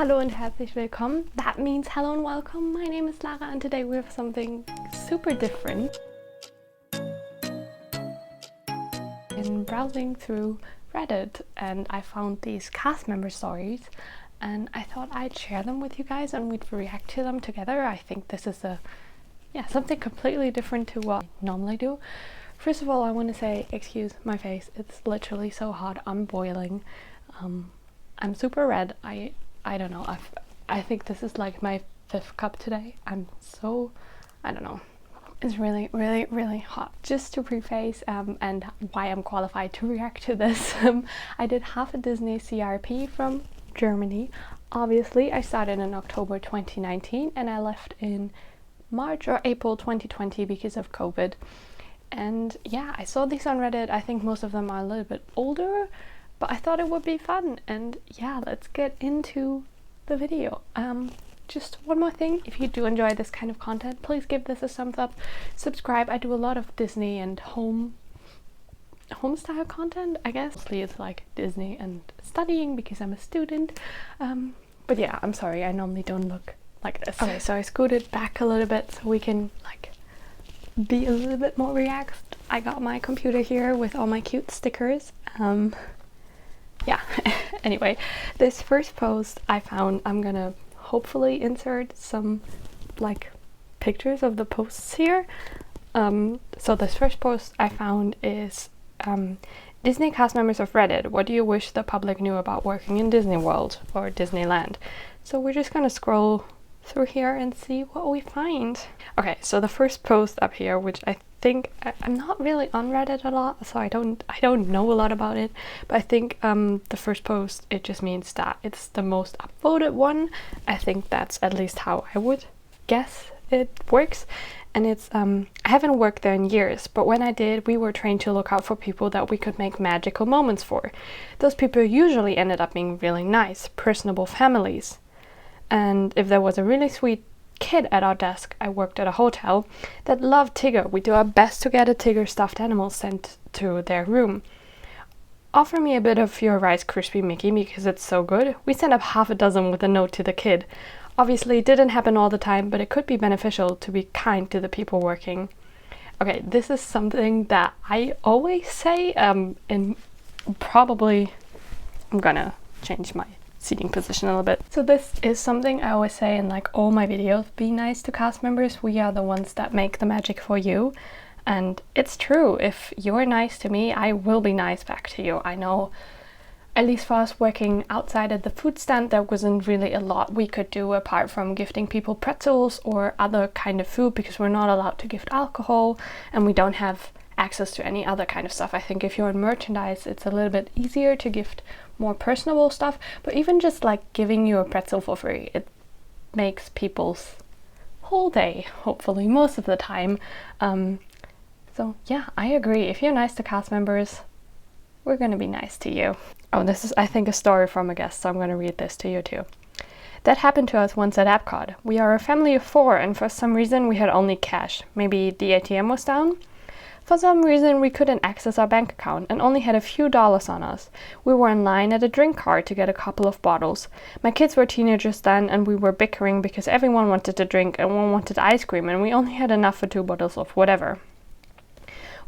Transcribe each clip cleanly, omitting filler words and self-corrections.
Hallo und herzlich willkommen. That means hello and welcome. My name is Lara and today we have something super different. In browsing through Reddit and I found these cast member stories and I thought I'd share them with you guys and we'd react to them together. I think this is something completely different to what I normally do. First of all, I want to say, excuse my face, it's literally so hot, I'm boiling. I'm super red. I don't know, I think this is like my 5th cup today. I don't know. It's really, really, really hot. Just to preface and why I'm qualified to react to this, I did half a Disney CRP from Germany. Obviously, I started in October 2019 and I left in March or April 2020 because of COVID. And yeah, I saw these on Reddit. I think most of them are a little bit older, but I thought it would be fun. And yeah, let's get into the video. Just one more thing, if you do enjoy this kind of content, please give this a thumbs up, subscribe. I do a lot of Disney and home style content, I guess. Mostly it's like Disney and studying because I'm a student. But yeah, I'm sorry, I normally don't look like this. Okay, so I scooted back a little bit so we can like be a little bit more relaxed. I got my computer here with all my cute stickers. Yeah, anyway, this first post I found, I'm gonna hopefully insert some like pictures of the posts here. So this first post I found is Disney cast members of Reddit, what do you wish the public knew about working in Disney World or Disneyland? So we're just gonna scroll through here and see what we find. Okay, so the first post up here, which I think I'm not really on Reddit a lot, so I don't know a lot about it, but I think the first post, it just means that it's the most upvoted one. I think that's at least how I would guess it works. And it's I haven't worked there in years, but when I did, we were trained to look out for people that we could make magical moments for. Those people usually ended up being really nice, personable families. And if there was a really sweet kid at our desk, I worked at a hotel, that loved Tigger, we do our best to get a Tigger stuffed animal sent to their room. Offer me a bit of your Rice Krispie Mickey because it's so good. We sent up half a dozen with a note to the kid. Obviously it didn't happen all the time, but it could be beneficial to be kind to the people working. Okay, this is something that I always say, and probably I'm gonna change my seating position a little bit. So this is something I always say in like all my videos, be nice to cast members, we are the ones that make the magic for you. And it's true, if you're nice to me, I will be nice back to you. I know, at least for us working outside at the food stand, there wasn't really a lot we could do apart from gifting people pretzels or other kind of food because we're not allowed to gift alcohol and we don't have access to any other kind of stuff. I think if you're in merchandise, it's a little bit easier to gift more personable stuff, but even just like giving you a pretzel for free, it makes people's whole day, hopefully most of the time. So yeah, I agree. If you're nice to cast members, we're gonna be nice to you. Oh, this is, I think, a story from a guest, so I'm gonna read this to you too. That happened to us once at Epcot. We are a family of 4 and for some reason we had only cash. Maybe the ATM was down? For some reason we couldn't access our bank account and only had a few dollars on us. We were in line at a drink cart to get a couple of bottles. My kids were teenagers then and we were bickering because everyone wanted to drink and one wanted ice cream and we only had enough for 2 bottles of whatever.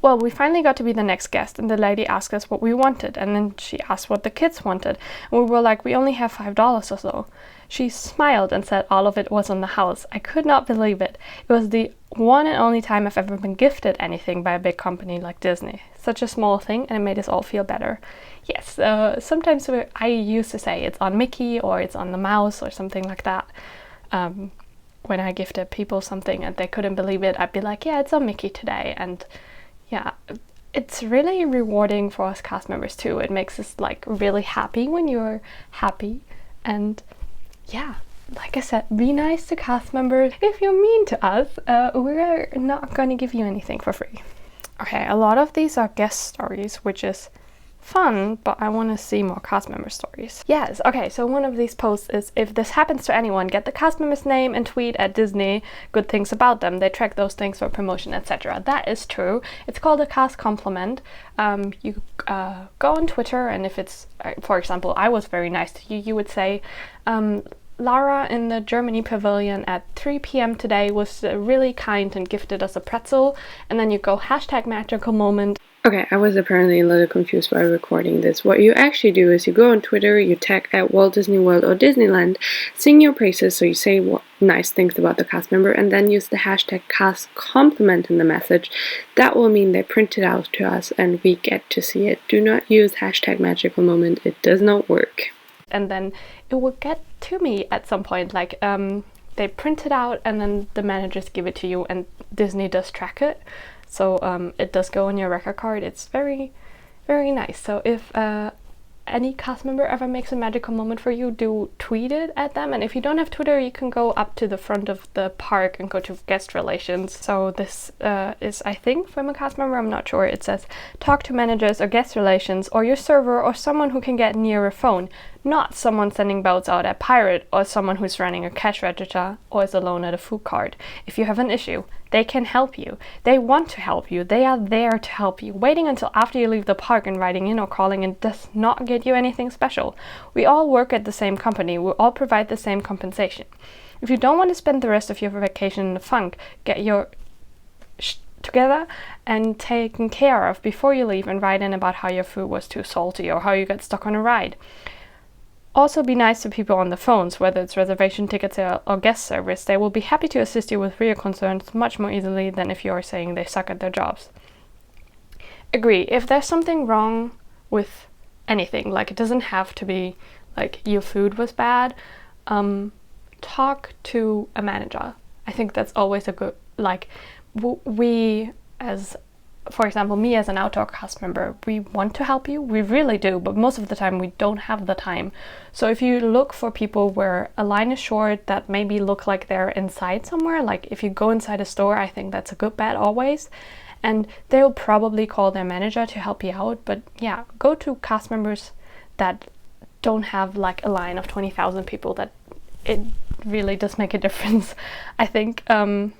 Well, we finally got to be the next guest and the lady asked us what we wanted and then she asked what the kids wanted and we were like, we only have $5 or so. She smiled and said all of it was on the house. I could not believe it. It was the one and only time I've ever been gifted anything by a big company like Disney. Such a small thing and it made us all feel better. Yes, sometimes I used to say it's on Mickey or it's on the mouse or something like that. When I gifted people something and they couldn't believe it, I'd be like, yeah, it's on Mickey today. And yeah, it's really rewarding for us cast members too. It makes us like really happy when you're happy. And yeah, like I said, be nice to cast members. If you're mean to us, we're not going to give you anything for free. Okay, a lot of these are guest stories, which is fun, but I want to see more cast member stories. Yes, okay, so one of these posts is, if this happens to anyone, get the cast member's name and tweet at Disney good things about them. They track those things for promotion, etc. That is true. It's called a cast compliment. You go on Twitter and if it's, for example, I was very nice to you, you would say, Lara in the Germany pavilion at 3 p.m. today was really kind and gifted us a pretzel. And then you go #magical_moment. Okay, I was apparently a little confused by recording this. What you actually do is you go on Twitter, you tag at Walt Disney World or Disneyland, sing your praises, so you say nice things about the cast member, and then use the #cast compliment in the message. That will mean they print it out to us and we get to see it. Do not use #magicalmoment, it does not work. And then it will get to me at some point, like they print it out and then the managers give it to you and Disney does track it. So it does go on your record card. It's very, very nice. So if any cast member ever makes a magical moment for you, do tweet it at them. And if you don't have Twitter, you can go up to the front of the park and go to guest relations. So this is, I think, from a cast member, I'm not sure. It says, talk to managers or guest relations or your server or someone who can get near a phone. Not someone sending boats out at Pirate or someone who's running a cash register or is alone at a food cart. If you have an issue, they can help you. They want to help you. They are there to help you. Waiting until after you leave the park and writing in or calling in does not get you anything special. We all work at the same company. We all provide the same compensation. If you don't want to spend the rest of your vacation in the funk, get your together and taken care of before you leave and write in about how your food was too salty or how you got stuck on a ride. Also be nice to people on the phones, whether it's reservation tickets or guest service. They will be happy to assist you with real concerns much more easily than if you are saying they suck at their jobs. Agree. If there's something wrong with anything, like it doesn't have to be like your food was bad, talk to a manager. I think that's always a good, like we as, for example, me as an outdoor cast member, we want to help you, we really do, but most of the time we don't have the time. So if you look for people where a line is short that maybe look like they're inside somewhere, like if you go inside a store, I think that's a good bet always. And they'll probably call their manager to help you out. But yeah, go to cast members that don't have like a line of 20,000 people. That it really does make a difference, I think. And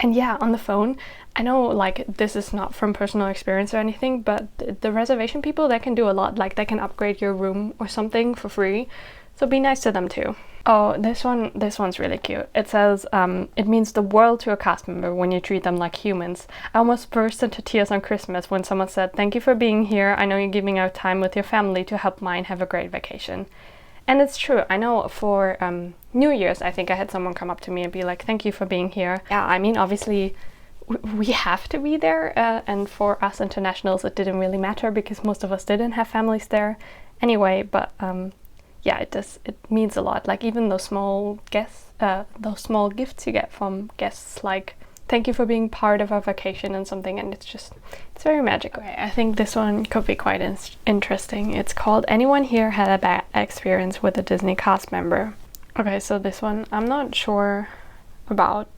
yeah, on the phone, I know like this is not from personal experience or anything, but the reservation people, they can do a lot. Like they can upgrade your room or something for free. So be nice to them too. Oh, this one's really cute. It says, it means the world to a cast member when you treat them like humans. I almost burst into tears on Christmas when someone said, thank you for being here. I know you're giving out time with your family to help mine have a great vacation. And it's true. I know for New Year's, I think I had someone come up to me and be like, thank you for being here. Yeah, I mean, obviously we have to be there. And for us internationals, it didn't really matter because most of us didn't have families there anyway. But yeah, it means a lot. Like even those small gifts you get from guests, like thank you for being part of our vacation and something, and it's very magical. Okay, I think this one could be quite interesting. It's called Anyone Here Had a Bad Experience with a Disney Cast Member? Okay, so this one, I'm not sure about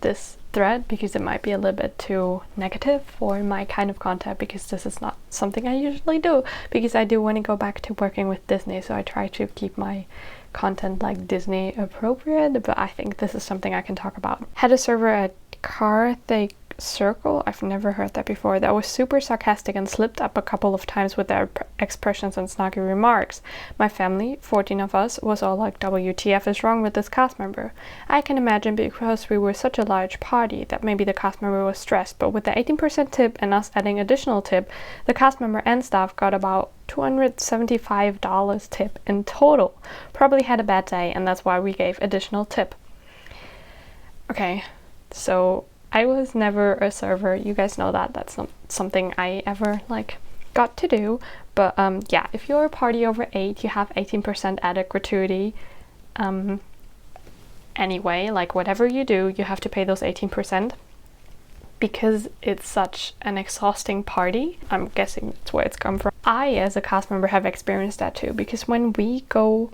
this thread because it might be a little bit too negative for my kind of content, because this is not something I usually do, because I do want to go back to working with Disney, so I try to keep my content like Disney appropriate, but I think this is something I can talk about. Had a server at Carthay Circle, I've never heard that before, that was super sarcastic and slipped up a couple of times with their expressions and snarky remarks. My family, 14 of us, was all like, WTF is wrong with this cast member? I can imagine because we were such a large party that maybe the cast member was stressed, but with the 18% tip and us adding additional tip, the cast member and staff got about $275 tip in total. Probably had a bad day and that's why we gave additional tip. Okay, so I was never a server, you guys know that, that's not something I ever like got to do, but yeah, if you're a party over 8, you have 18% added gratuity. Anyway, like whatever you do, you have to pay those 18% because it's such an exhausting party. I'm guessing that's where it's come from. I, as a cast member, have experienced that too, because when we go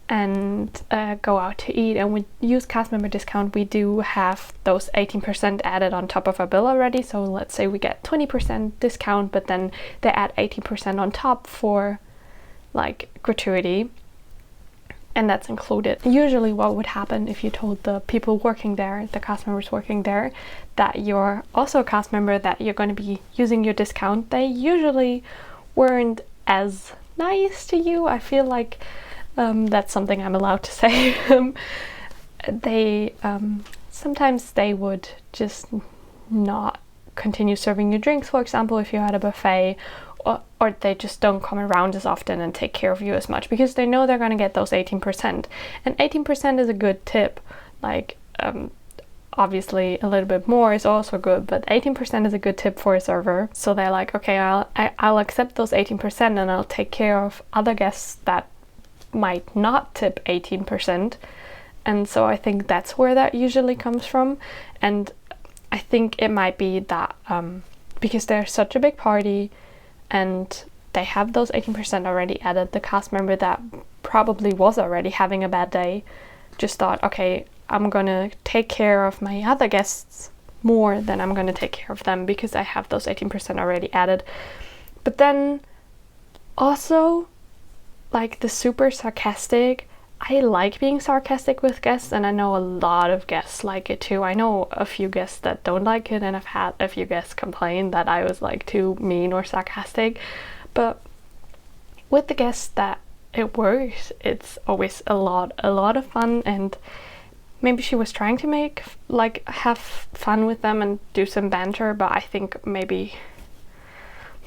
and go out to eat and we use cast member discount, we do have those 18% added on top of our bill already. So let's say we get 20% discount, but then they add 18% on top for like gratuity, and that's included. Usually what would happen if you told the people working there, the cast members working there, that you're also a cast member, that you're going to be using your discount, they usually weren't as nice to you. I feel like That's something I'm allowed to say. They sometimes they would just not continue serving you drinks, for example, if you had a buffet, or they just don't come around as often and take care of you as much because they know they're going to get those 18%. And 18% is a good tip. Like, obviously a little bit more is also good, but 18% is a good tip for a server. So they're like, okay, I'll accept those 18% and I'll take care of other guests that might not tip 18%. And so I think that's where that usually comes from. And I think it might be that because they're such a big party and they have those 18% already added, the cast member that probably was already having a bad day just thought, okay, I'm gonna take care of my other guests more than I'm gonna take care of them because I have those 18% already added. But then also, like, the super sarcastic, I like being sarcastic with guests, and I know a lot of guests like it too. I know a few guests that don't like it, and I've had a few guests complain that I was like too mean or sarcastic. But with the guests that it works, it's always a lot of fun. And maybe she was trying to have fun with them and do some banter, but I think maybe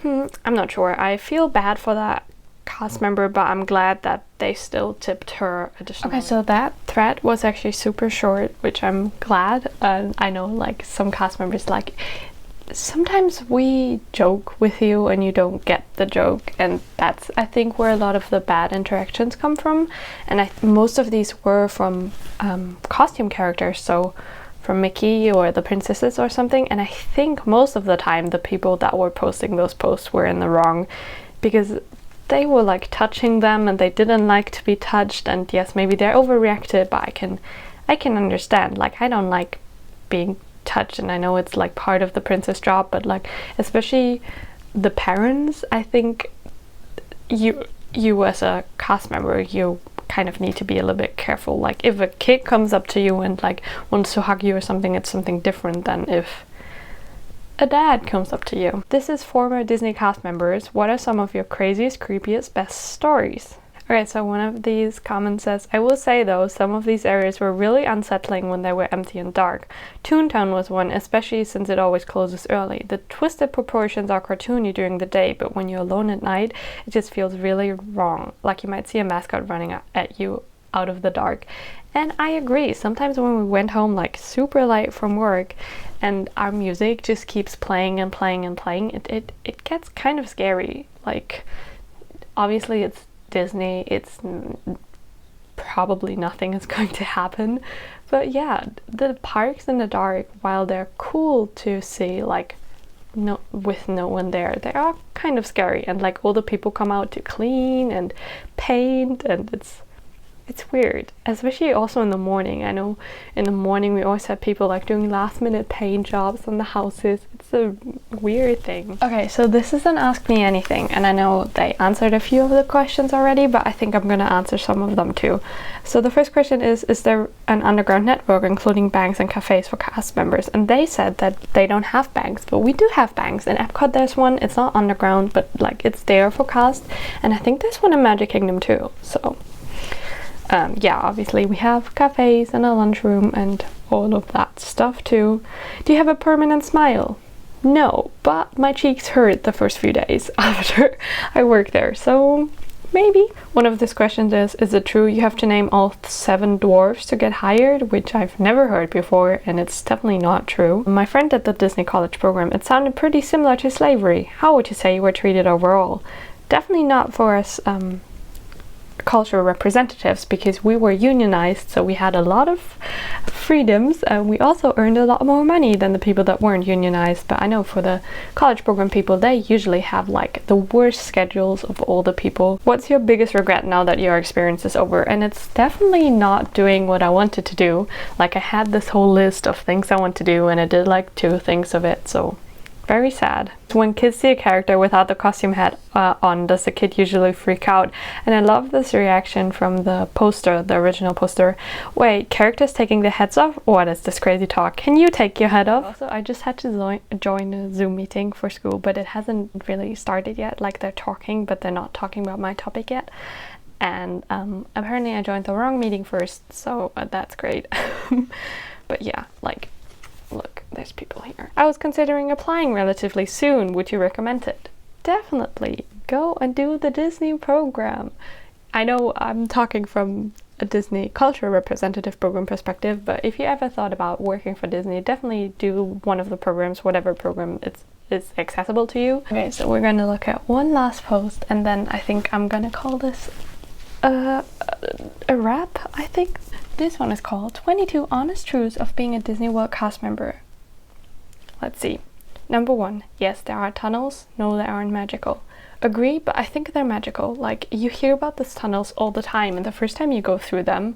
I'm not sure. I feel bad for that cast member, but I'm glad that they still tipped her additionally. Okay, so that thread was actually super short, which I'm glad. I know, like, some cast members, like, sometimes we joke with you and you don't get the joke, and that's, I think, where a lot of the bad interactions come from. And most of these were from costume characters, so from Mickey or the princesses or something. And I think most of the time the people that were posting those posts were in the wrong, because they were like touching them and they didn't like to be touched. And yes, maybe they're overreacted, but I can understand. Like, I don't like being touched, and I know it's like part of the princess job, but like, especially the parents, I think you as a cast member, you kind of need to be a little bit careful. Like, if a kid comes up to you and like wants to hug you or something, it's something different than if a dad comes up to you. This is former Disney cast members. What are some of your craziest, creepiest, best stories? Okay, so one of these comments says, I will say though, some of these areas were really unsettling when they were empty and dark. Toontown was one, especially since it always closes early. The twisted proportions are cartoony during the day, but when you're alone at night, it just feels really wrong. Like you might see a mascot running at you out of the dark. And I agree. Sometimes when we went home like super late from work and our music just keeps playing and playing and playing, it gets kind of scary. Like, obviously it's Disney, it's probably nothing is going to happen, but yeah, the parks in the dark, while they're cool to see, like, with no one there, they are kind of scary. And like, all the people come out to clean and paint, and it's weird, especially also in the morning. I know in the morning we always have people like doing last minute paint jobs on the houses. It's a weird thing. Okay, so this is an Ask Me Anything, and I know they answered a few of the questions already, but I think I'm gonna answer some of them too. So the first question is there an underground network including banks and cafes for cast members? And they said that they don't have banks, but we do have banks. In Epcot there's one. It's not underground, but like, it's there for cast, and I think there's one in Magic Kingdom too. So yeah, obviously we have cafes and a lunchroom and all of that stuff too. Do you have a permanent smile? No, but my cheeks hurt the first few days after I worked there, so maybe. One of these questions is it true you have to name all 7 dwarfs to get hired? Which I've never heard before, and it's definitely not true. My friend at the Disney College program, it sounded pretty similar to slavery. How would you say you were treated overall? Definitely not for us cultural representatives, because we were unionized, so we had a lot of freedoms, and we also earned a lot more money than the people that weren't unionized. But I know for the college program people, they usually have like the worst schedules of all the people. What's your biggest regret now that your experience is over? And it's definitely not doing what I wanted to do. Like, I had this whole list of things I want to do, and I did like 2 things of it, so very sad. When kids see a character without the costume hat on, does the kid usually freak out? And I love this reaction from the poster, the original poster. Wait, characters taking their heads off? What is this crazy talk? Can you take your head off? Also, I just had to join a Zoom meeting for school, but it hasn't really started yet. Like, they're talking, but they're not talking about my topic yet. and apparently I joined the wrong meeting first, so that's great. But yeah, like, look, there's people here. I was considering applying relatively soon. Would you recommend it? Definitely. Go and do the Disney program. I know I'm talking from a Disney culture representative program perspective, but if you ever thought about working for Disney, definitely do one of the programs, whatever program is accessible to you. Okay, so we're gonna look at one last post, and then I think I'm gonna call this a wrap, I think. This one is called 22 Honest Truths of Being a Disney World Cast Member. Let's see. Number 1, yes, there are tunnels. No, they aren't magical. Agree, but I think they're magical. Like, you hear about these tunnels all the time, and the first time you go through them,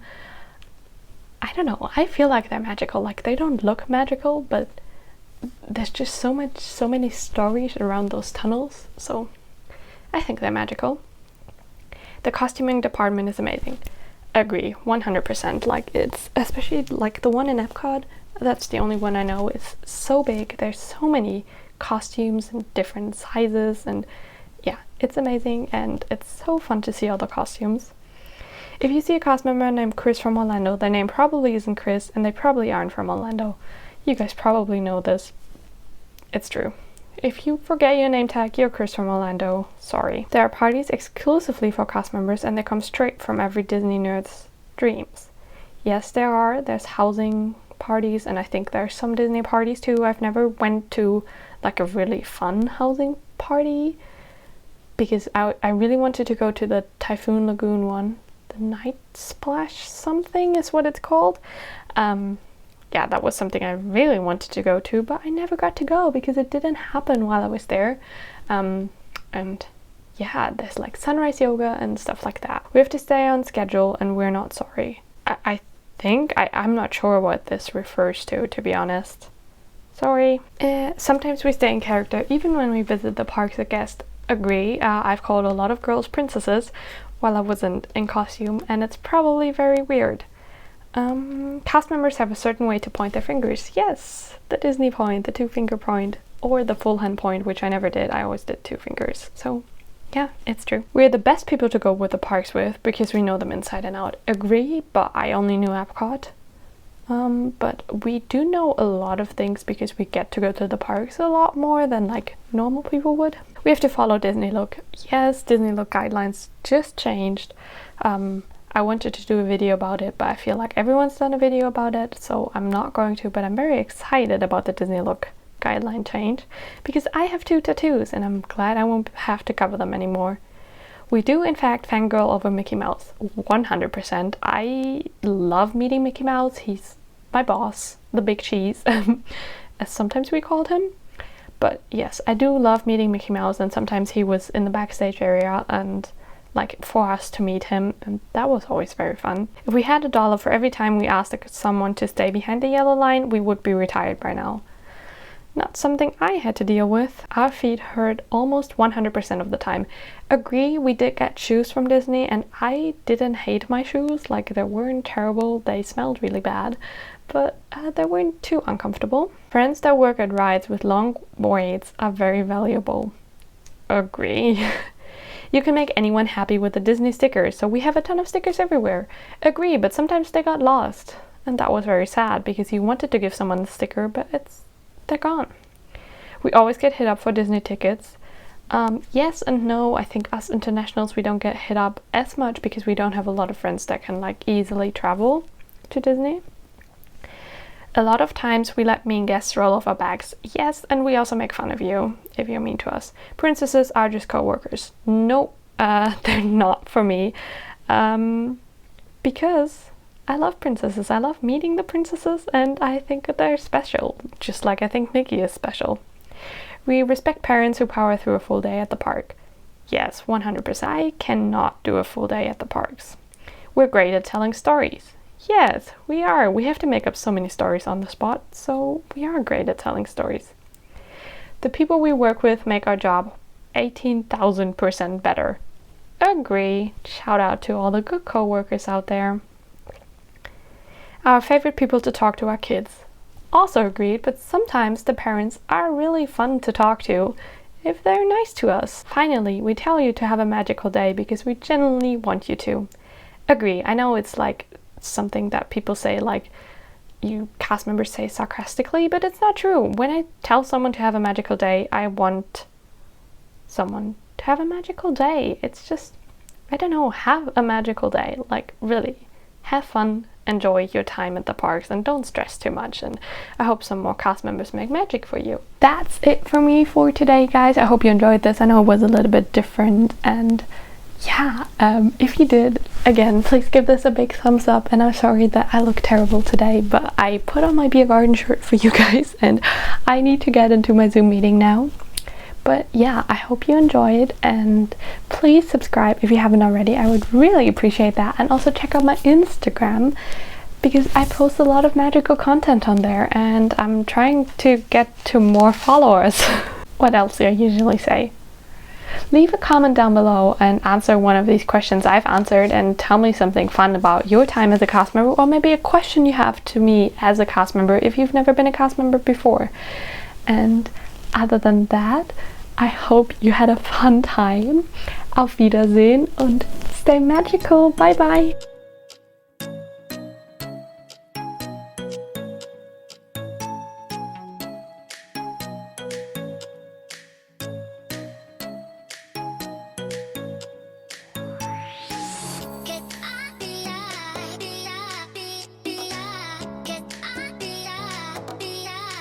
I don't know, I feel like they're magical. Like, they don't look magical, but there's just so many stories around those tunnels, so I think they're magical. The costuming department is amazing. Agree, 100%. Like, it's especially like the one in Epcot, that's the only one I know. It's so big, there's so many costumes and different sizes, and yeah, it's amazing, and it's so fun to see all the costumes. If you see a cast member named Chris from Orlando, their name probably isn't Chris, and they probably aren't from Orlando. You guys probably know this. It's true. If you forget your name tag, you're Chris from Orlando. Sorry. There are parties exclusively for cast members, and they come straight from every Disney nerd's dreams. Yes, there are. There's housing parties, and I think there's some Disney parties too. I've never went to like a really fun housing party because I really wanted to go to the Typhoon Lagoon one. The Night Splash something is what it's called. Yeah, that was something I really wanted to go to, but I never got to go because it didn't happen while I was there. And yeah, there's like sunrise yoga and stuff like that. We have to stay on schedule, and we're not sorry. I think, I'm not sure what this refers to be honest. Sorry. Sometimes we stay in character even when we visit the parks as guests. Agree. I've called a lot of girls princesses while I wasn't in costume, and it's probably very weird. Cast members have a certain way to point their fingers. Yes, the Disney point, the 2-finger point, or the full hand point, which I never did. I always did 2 fingers. So yeah, it's true. We're the best people to go with the parks with because we know them inside and out. Agree, but I only knew Epcot. But we do know a lot of things because we get to go to the parks a lot more than like normal people would. We have to follow Disney Look. Yes, Disney Look guidelines just changed. I wanted to do a video about it, but I feel like everyone's done a video about it, so I'm not going to, but I'm very excited about the Disney Look guideline change because I have 2 tattoos and I'm glad I won't have to cover them anymore. We do in fact fangirl over Mickey Mouse, 100%. I love meeting Mickey Mouse. He's my boss, the big cheese, as sometimes we called him. But yes, I do love meeting Mickey Mouse, and sometimes he was in the backstage area and like for us to meet him, and that was always very fun. If we had $1 for every time we asked someone to stay behind the yellow line, we would be retired by now. Not something I had to deal with. Our feet hurt almost 100% of the time. Agree, we did get shoes from Disney, and I didn't hate my shoes. Like, they weren't terrible, they smelled really bad, but they weren't too uncomfortable. Friends that work at rides with long waits are very valuable. Agree. You can make anyone happy with the Disney stickers, so we have a ton of stickers everywhere. Agree, but sometimes they got lost, and that was very sad because you wanted to give someone the sticker, but they're gone. We always get hit up for Disney tickets. Yes and no. I think us internationals, we don't get hit up as much because we don't have a lot of friends that can like easily travel to Disney. A lot of times we let mean guests roll off our bags. Yes, and we also make fun of you if you're mean to us. Princesses are just co-workers. No, they're not for me. Because I love princesses. I love meeting the princesses, and I think that they're special, just like I think Mickey is special. We respect parents who power through a full day at the park. Yes, 100%. I cannot do a full day at the parks. We're great at telling stories. Yes, we are. We have to make up so many stories on the spot, so we are great at telling stories. The people we work with make our job 18,000% better. Agree. Shout out to all the good co-workers out there. Our favorite people to talk to are kids. Also agreed, but sometimes the parents are really fun to talk to. if they're nice to us. Finally, we tell you to have a magical day because we genuinely want you to. Agree, I know it's like something that people say, like you cast members say sarcastically, but it's not true. When I tell someone to have a magical day, I want someone to have a magical day. It's just, I don't know, have a magical day. Like, really, have fun, enjoy your time at the parks, and don't stress too much. And I hope some more cast members make magic for you. That's it for me for today, guys. I hope you enjoyed this. I know it was a little bit different, and yeah, if you did, again, please give this a big thumbs up. And I'm sorry that I look terrible today, but I put on my beer garden shirt for you guys, and I need to get into my Zoom meeting now. But yeah, I hope you enjoyed, and please subscribe if you haven't already. I would really appreciate that. And also check out my Instagram, because I post a lot of magical content on there, and I'm trying to get to more followers. What else do I usually say? Leave a comment down below and answer one of these questions I've answered, and tell me something fun about your time as a cast member, or maybe a question you have to me as a cast member if you've never been a cast member before. And other than that, I hope you had a fun time. Auf Wiedersehen und stay magical. Bye bye.